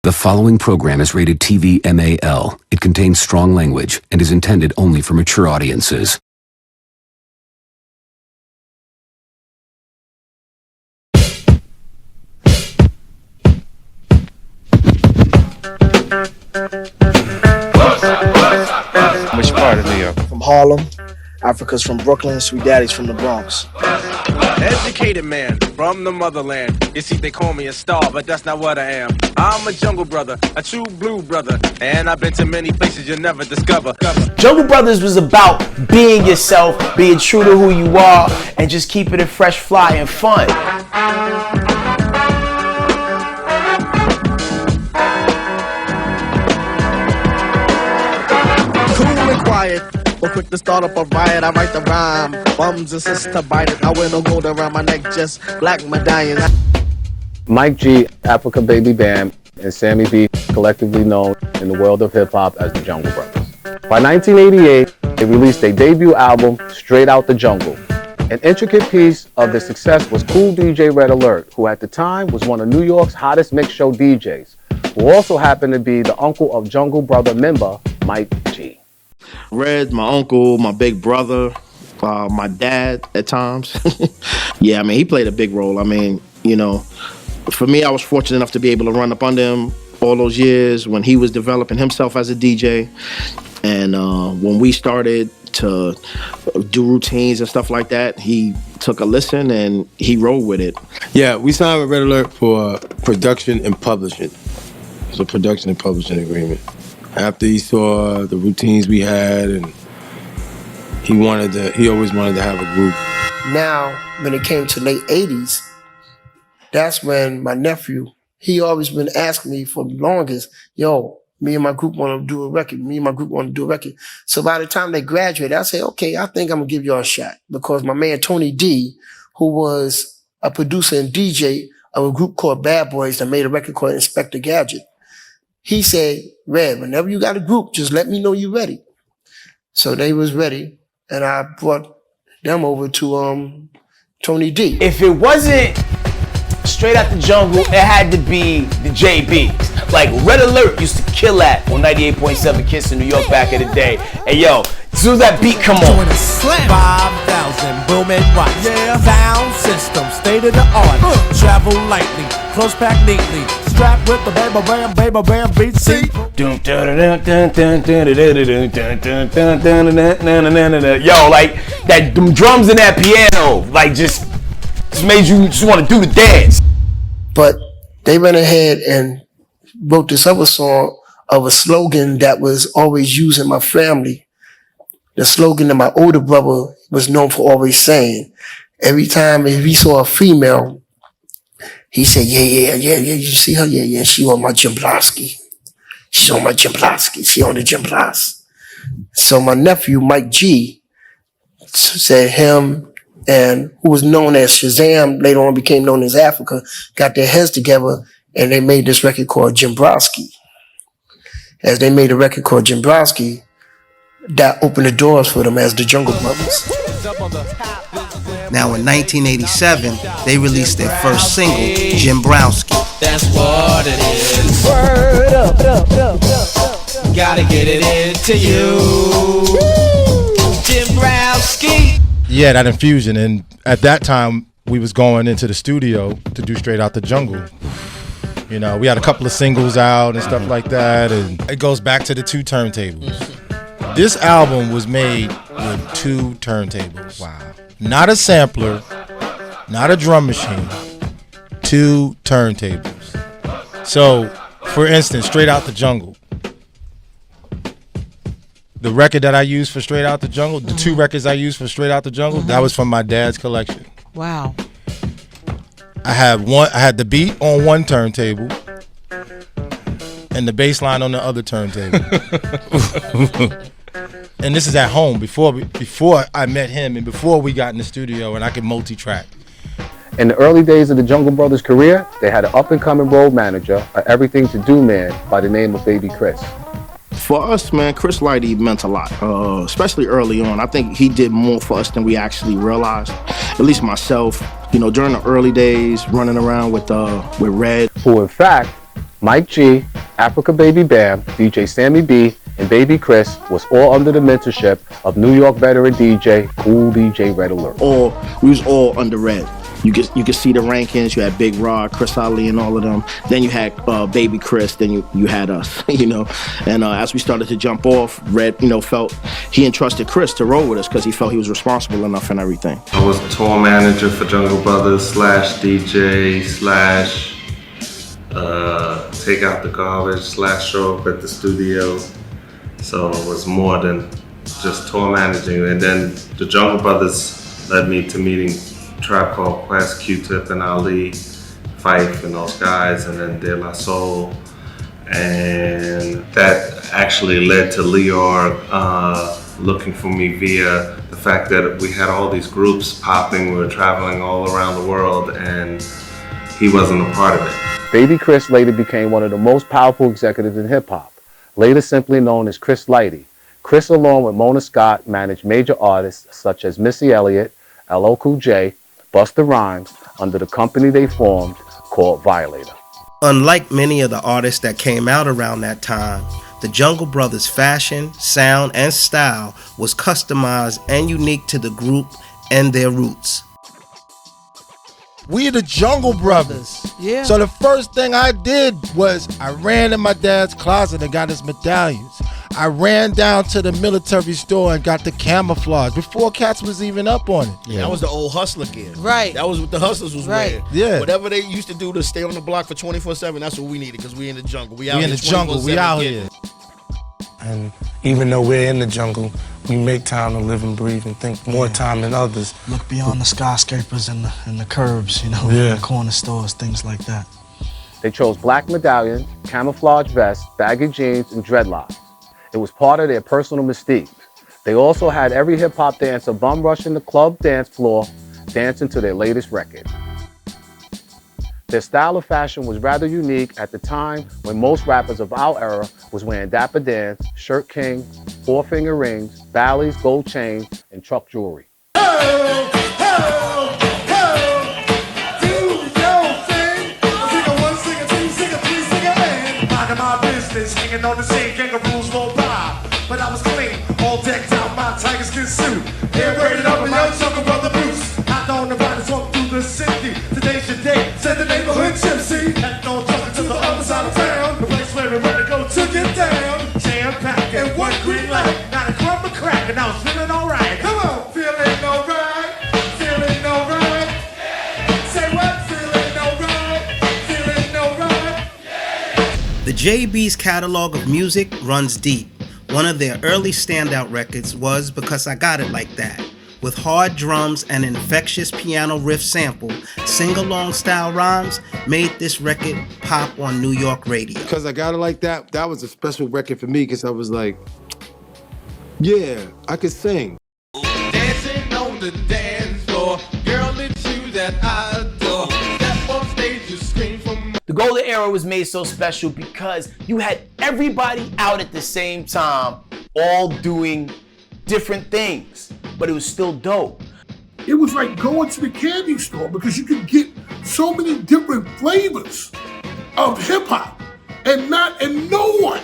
The following program is rated TV MAL. It contains strong language and is intended only for mature audiences. Which part of New York? From Harlem. Africa's from Brooklyn. Sweet Daddy's from the Bronx. Educated man from the motherland. You see, they call me a star, but that's not what I am. I'm a jungle brother, a true blue brother, and I've been to many places you'll never discover. Jungle Brothers was about being yourself, being true to who you are, and just keeping it fresh, fly, and fun. Cool and quiet. Or quick to start up a riot, I write the rhyme. Bums and sisters to bite it. I wear no gold around my neck, just black medallions. Mike G, Africa Baby Bam, and Sammy B, collectively known in the world of hip-hop as the Jungle Brothers. By 1988, they released their debut album, Straight Out the Jungle. An intricate piece of the success was Cool DJ Red Alert, who at the time was one of New York's hottest mix show DJs, who also happened to be the uncle of Jungle Brother member Mike G. Red, my uncle, my big brother, my dad at times. Yeah, I mean, he played a big role. I mean, you know, for me, I was fortunate enough to be able to run up under him all those years when he was developing himself as a DJ. And when we started to do routines and stuff like that, he took a listen and he rolled with it. Yeah, we signed with Red Alert for production and publishing. It's a production and publishing agreement. After he saw the routines we had, and he always wanted to have a group. Now, when it came to late 80s, that's when my nephew, he always been asking me for the longest, yo, me and my group want to do a record. So by the time they graduated, I said, okay, I think I'm going to give y'all a shot. Because my man Tony D, who was a producer and DJ of a group called Bad Boys that made a record called Inspector Gadget, he said, Red, whenever you got a group, just let me know you're ready. So they was ready, and I brought them over to Tony D. If it wasn't Straight Out the Jungle, it had to be the JBs. Like Red Alert used to kill that on 98.7 Kiss in New York back in the day. Hey yo, as soon as that beat come on. 5,000 booming watts. Yeah. Sound system, state of the art. Travel lightly, close packed neatly. Strapped with the baby bam beat. See? Yo, like that, them drums and that piano, like just made you just want to do the dance. But they went ahead and wrote this other song of a slogan that was always used in my family. The slogan that my older brother was known for always saying. Every time if he saw a female, he said, yeah, you see her? Yeah, she on my Jimbrowski. She's on my Jimbrowski. She on the Jimbrowski. So my nephew, Mike G, said him and who was known as Shazam, later on became known as Africa, got their heads together and they made this record called Jimbrowski. As they made a record called Jimbrowski, that opened the doors for them as the Jungle Brothers. Now in 1987, they released their first single, Jimbrowski. That's what it is. Word up. Gotta get it into you. Jimbrowski. Yeah, that infusion. And at that time, we was going into the studio to do Straight Out the Jungle. You know, we had a couple of singles out and stuff like that. And it goes back to the 2 turntables. This album was made with 2 turntables. Wow. Not a sampler, not a drum machine, 2 turntables. So, for instance, Straight Out the Jungle. The record that I used for Straight Out the Jungle, the 2 records I used for Straight Out the Jungle, that was from my dad's collection. Wow. I had the beat on one turntable and the bass line on the other turntable. And this is at home before I met him and before we got in the studio and I could multi-track. In the early days of the Jungle Brothers' career, they had an up-and-coming road manager, an everything-to-do man by the name of Baby Chris. For us, man, Chris Lighty meant a lot, especially early on. I think he did more for us than we actually realized, at least myself. You know, during the early days, running around with Red. Who, in fact, Mike G Africa Baby Bam, DJ Sammy B, and Baby Chris was all under the mentorship of New York veteran DJ, Cool DJ Red Alert. We was all under Red. You could see the rankings. You had Big Rod, Chris Ali, and all of them. Then you had Baby Chris. Then you had us, you know. And as we started to jump off, Red, you know, felt he entrusted Chris to roll with us because he felt he was responsible enough and everything. I was tour manager for Jungle Brothers / DJ / take out the garbage / show up at the studio. So it was more than just tour managing. And then the Jungle Brothers led me to meeting Tribe Called Quest, Q-Tip and Ali, Fife and those guys, and then De La Soul. And that actually led to Leor looking for me via the fact that we had all these groups popping. We were traveling all around the world and he wasn't a part of it. Baby Chris later became one of the most powerful executives in hip-hop, later simply known as Chris Lighty. Chris, along with Mona Scott, managed major artists such as Missy Elliott, LL Cool J, Busta Rhymes, under the company they formed called Violator. Unlike many of the artists that came out around that time, the Jungle Brothers' fashion, sound, and style was customized and unique to the group and their roots. We the Jungle Brothers. Yeah. So the first thing I did was I ran in my dad's closet and got his medallions. I ran down to the military store and got the camouflage before cats was even up on it. Yeah, that was the old hustler gear. Right. That was what the hustlers was Right. wearing. Yeah. Whatever they used to do to stay on the block for 24/7, that's what we needed because we in the jungle. We out We in the jungle. We out here. And even though we're in the jungle, we make time to live and breathe and think more time than others. Look beyond the skyscrapers and the curbs, you know, Yeah. the corner stores, things like that. They chose black medallions, camouflage vests, baggy jeans, and dreadlocks. It was part of their personal mystique. They also had every hip-hop dancer bum rushing the club dance floor, dancing to their latest record. Their style of fashion was rather unique at the time when most rappers of our era was wearing Dapper Dans, Shirt King, four-finger rings, Bally's, gold chains, and truck jewelry. Hanging on the scene, kangaroos roll by. But I was clean, all decked out, my tiger skin suit. Hair braided up in young Jungle Brother boots. I don't know how to walk through the city. Today's your day, said the neighborhood gypsy. Heading on trucking to the other side of town. The place where we ready to go took it down. Jam-packed and one green light. Not a crumb of crack, and I was feeling alright. Come on, feeling alright. Feeling alright. Say what? Feeling alright. Feeling alright. The JB's catalog of music runs deep. One of their early standout records was Because I Got It Like That. With hard drums and an infectious piano riff sample, sing-along style rhymes made this record pop on New York radio. Because I Got It Like That, that was a special record for me because I was like, yeah, I could sing. Dancing on the dance floor, girl, it's you that I adore. Step on stage, you scream for more. The golden era was made so special because you had everybody out at the same time, all doing different things, but it was still dope. It was like going to the candy store because you could get so many different flavors of hip hop, and no one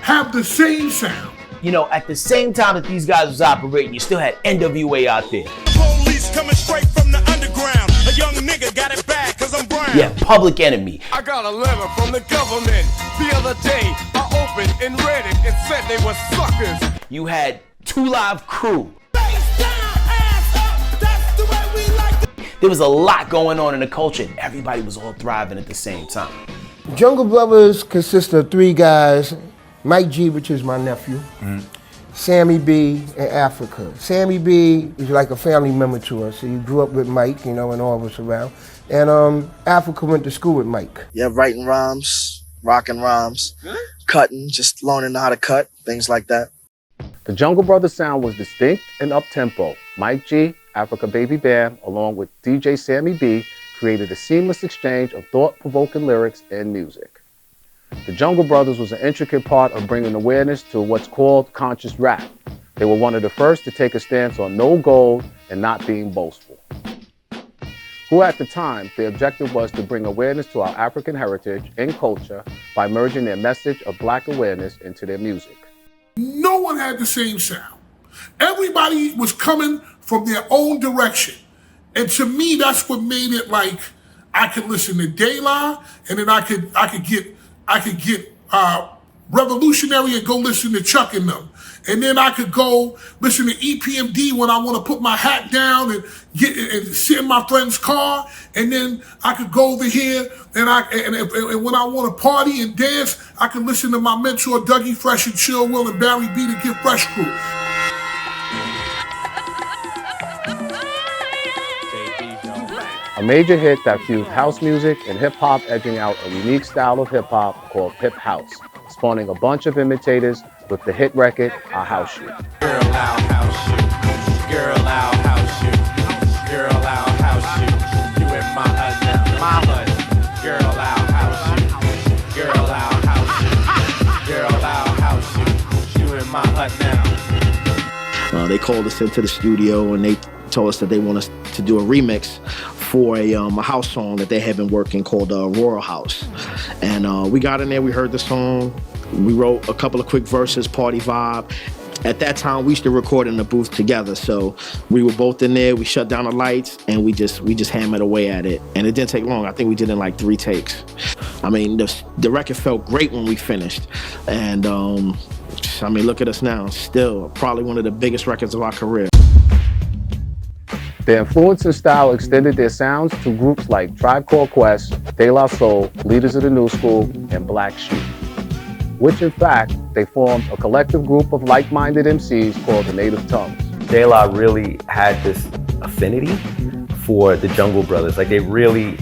have the same sound. You know, at the same time that these guys was operating, you still had NWA out there. Police coming straight from the underground. A young nigga got it bad cause I'm brown. Yeah, Public Enemy. I got a letter from the government. The other day, I opened and read it. It said they were suckers. You had 2 Live Crew. There was a lot going on in the culture and everybody was all thriving at the same time. Jungle Brothers consist of 3 guys. Mike G, which is my nephew, Sammy B, and Africa. Sammy B is like a family member to us. So he grew up with Mike, you know, and all of us around. And Africa went to school with Mike. Yeah, writing rhymes, rocking rhymes, cutting, just learning how to cut, things like that. The Jungle Brothers sound was distinct and up-tempo. Mike G, Africa Baby Bam, along with DJ Sammy B, created a seamless exchange of thought-provoking lyrics and music. The Jungle Brothers was an intricate part of bringing awareness to what's called conscious rap. They were one of the first to take a stance on no gold and not being boastful. who at the time, their objective was to bring awareness to our African heritage and culture by merging their message of Black awareness into their music. No one had the same sound. Everybody was coming from their own direction. And to me, that's what made it like I could listen to De La, and then I could get Revolutionary and go listen to Chuck and them. And then I could go listen to EPMD when I want to put my hat down and sit in my friend's car. And then I could go over here and when I want to party and dance, I could listen to my mentor Dougie Fresh and Chill Will and Barry B to Get Fresh Crew. A major hit that fused house music and hip-hop, edging out a unique style of hip-hop called hip house, spawning a bunch of imitators with the hit record, Our House Shoe. Girl, I'll house you. Girl, I'll house you. Girl, I'll house you. You in my hut now. My hut. Girl, I'll house you. Girl, I'll house you. Girl, I'll house you. You in my hut now. They called us into the studio and they told us that they want us to do a remix for a house song that they had been working called Royal House. And we got in there, we heard the song, we wrote a couple of quick verses, party vibe. At that time, we used to record in the booth together, so we were both in there, we shut down the lights, and we just hammered away at it. And it didn't take long, I think we did it in like 3 takes. I mean, the record felt great when we finished. And I mean, look at us now, still probably one of the biggest records of our career. Their influence and style extended their sounds to groups like Tribe Called Quest, De La Soul, Leaders of the New School, and Black Sheep, which in fact, they formed a collective group of like-minded MCs called the Native Tongues. De La really had this affinity for the Jungle Brothers. Like, they really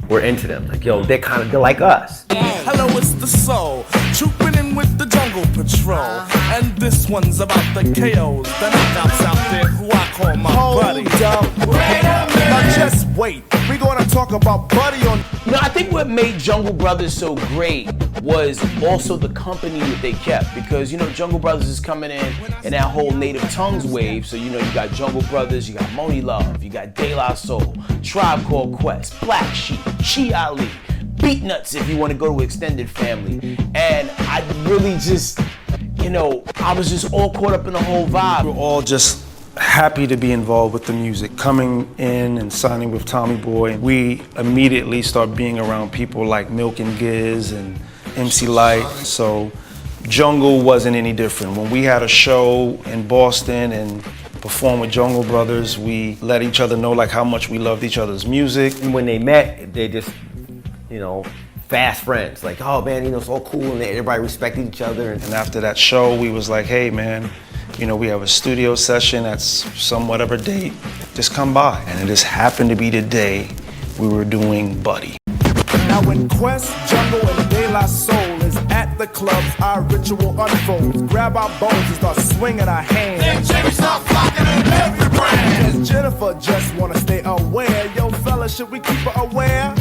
were into them. Like, yo, they're like us. Hello, it's the soul, trooping in with the Jungle Patrol. And this one's about the KOs, the knockouts out there who I call my buddy. Now just wait, we gonna talk about Buddy on... You know, I think what made Jungle Brothers so great was also the company that they kept. Because, you know, Jungle Brothers is coming in that whole Native Tongues wave. So, you know, you got Jungle Brothers, you got Moni Love, you got De La Soul, Tribe Called Quest, Black Sheep, Chi Ali, Beat Nuts if you want to go to extended family. And I really just, you know, I was just all caught up in the whole vibe. We're all just happy to be involved with the music. Coming in and signing with Tommy Boy, we immediately start being around people like Milk and Giz and MC Light. So Jungle wasn't any different. When we had a show in Boston and performed with Jungle Brothers, we let each other know like how much we loved each other's music. And when they met, they just, you know, fast friends. Like, oh man, you know, it's all cool and everybody respected each other. And after that show, we was like, hey man, you know, we have a studio session at some whatever date, just come by. And it just happened to be the day we were doing Buddy. Now when Quest, Jungle, and De La Soul is at the clubs, our ritual unfolds. Grab our bones and start swinging our hands. Then Jimmy start flocking in every brand. Cause Jennifer just wanna stay aware. Yo fella, should we keep her aware?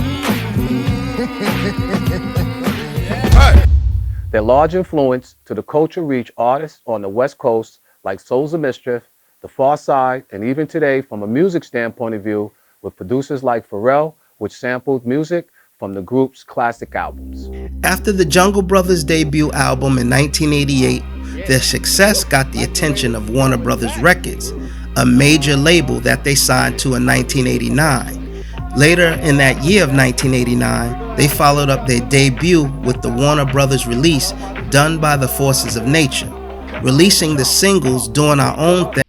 Their large influence to the culture reached artists on the West Coast like Souls of Mischief, The Far Side, and even today from a music standpoint of view with producers like Pharrell, which sampled music from the group's classic albums. After the Jungle Brothers' debut album in 1988, their success got the attention of Warner Brothers Records, a major label that they signed to in 1989. Later in that year of 1989, they followed up their debut with the Warner Brothers release Done by the Forces of Nature, releasing the singles Doing Our Own Thing.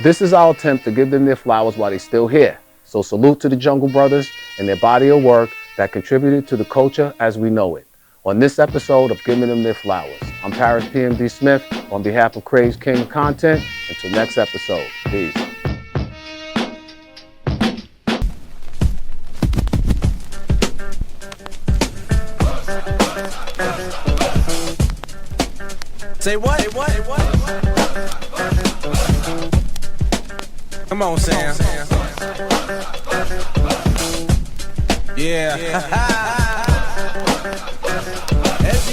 This is our attempt to give them their flowers while they're still here. So salute to the Jungle Brothers and their body of work that contributed to the culture as we know it. On this episode of Giving Them Their Flowers, I'm Paris PMD Smith on behalf of Kraze King of Content. Until next episode, peace. Say what? Say what? Say what? Come on, Sam. Yeah.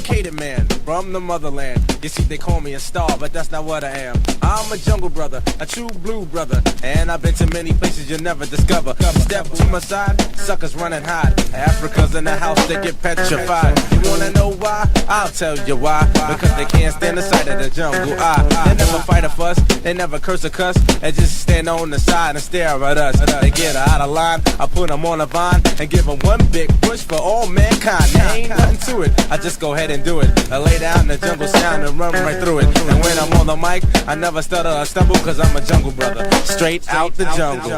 educated man from the motherland. You see, they call me a star, but that's not what I am. I'm a jungle brother, a true blue brother, and I've been to many places you'll never discover. Step to my side, suckers run and hide. Africa's in the house, they get petrified. You wanna know why? I'll tell you why. Because they can't stand the sight of the jungle. They never fight a fuss, they never curse or cuss, and just stand on the side and stare at us. They get out of line, I put them on a vine and give them one big push for all mankind. There ain't nothing to it, I just go ahead and do it. I lay down the jungle sound and run right through it. And when I'm on the mic, I never stutter or stumble, cause I'm a jungle brother, straight out the jungle.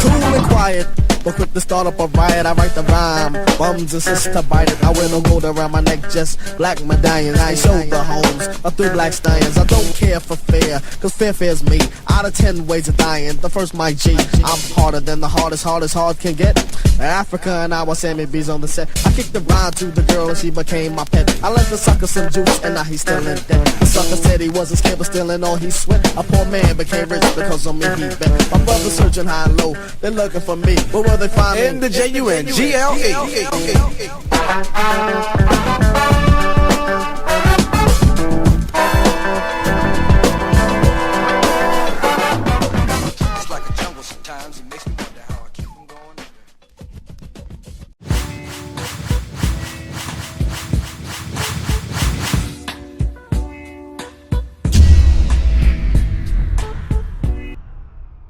Cool and quiet, but quick to start up a riot. I write the rhyme, bums insist to bite it. I wear no gold around my neck, just black medallions. I show the homes of 3 black stallions. I don't care for fear, cause fear fears me. Out of 10 ways of dying, the first my G. I'm harder than the hardest hard can get. Africa and I was Sammy B's on the set. I kicked the rhyme to the girl and she became my pet. I left the sucker some juice and now he's still in debt. The sucker said he wasn't scared but still in all he sweat. A poor man became rich because of me he bet. My brother's searching high and low, they're looking for me. But where they find me? In the JUNGLE.